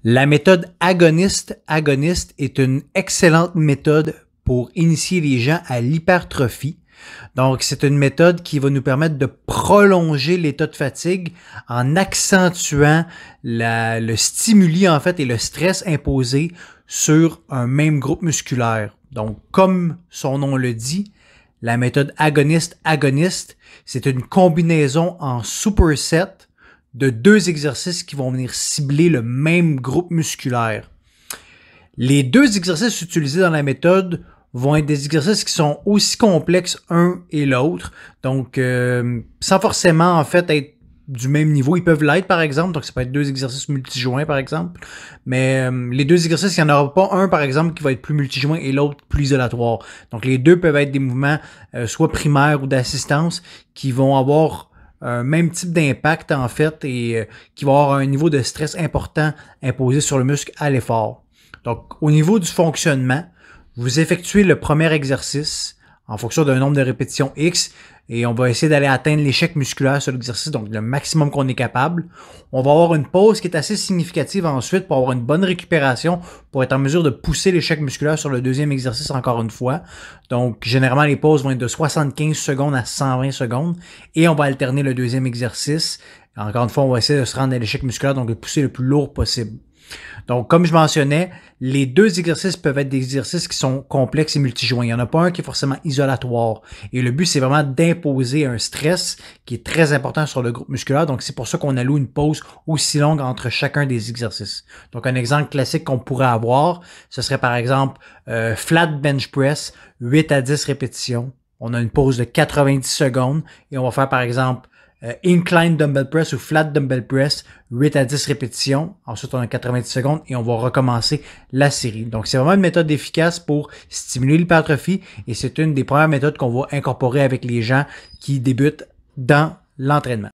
La méthode agoniste est une excellente méthode pour initier les gens à l'hypertrophie. Donc, c'est une méthode qui va nous permettre de prolonger l'état de fatigue en accentuant le stimuli en fait et le stress imposé sur un même groupe musculaire. Donc, comme son nom le dit, la méthode agoniste, c'est une combinaison en superset de deux exercices qui vont venir cibler le même groupe musculaire. Les deux exercices utilisés dans la méthode vont être des exercices qui sont aussi complexes un et l'autre, donc sans forcément en fait être du même niveau. Ils peuvent l'être par exemple, donc ça peut être deux exercices multijoints par exemple, mais les deux exercices, il n'y en aura pas un par exemple qui va être plus multijoint et l'autre plus isolatoire. Donc les deux peuvent être des mouvements soit primaires ou d'assistance qui vont avoir un même type d'impact en fait et qui va avoir un niveau de stress important imposé sur le muscle à l'effort. Donc au niveau du fonctionnement, vous effectuez le premier exercice en fonction d'un nombre de répétitions X et on va essayer d'aller atteindre l'échec musculaire sur l'exercice, donc le maximum qu'on est capable. On va avoir une pause qui est assez significative ensuite pour avoir une bonne récupération, pour être en mesure de pousser l'échec musculaire sur le deuxième exercice encore une fois. Donc généralement les pauses vont être de 75 secondes à 120 secondes et on va alterner le deuxième exercice. Encore une fois, on va essayer de se rendre à l'échec musculaire, donc de pousser le plus lourd possible. Donc, comme je mentionnais, les deux exercices peuvent être des exercices qui sont complexes et multijoints. Il n'y en a pas un qui est forcément isolatoire. Et le but, c'est vraiment d'imposer un stress qui est très important sur le groupe musculaire. Donc, c'est pour ça qu'on alloue une pause aussi longue entre chacun des exercices. Donc, un exemple classique qu'on pourrait avoir, ce serait par exemple flat bench press, 8 à 10 répétitions. On a une pause de 90 secondes et on va faire par exemple incline dumbbell press ou flat dumbbell press, 8 à 10 répétitions. Ensuite, on a 90 secondes et on va recommencer la série. Donc, c'est vraiment une méthode efficace pour stimuler l'hypertrophie et c'est une des premières méthodes qu'on va incorporer avec les gens qui débutent dans l'entraînement.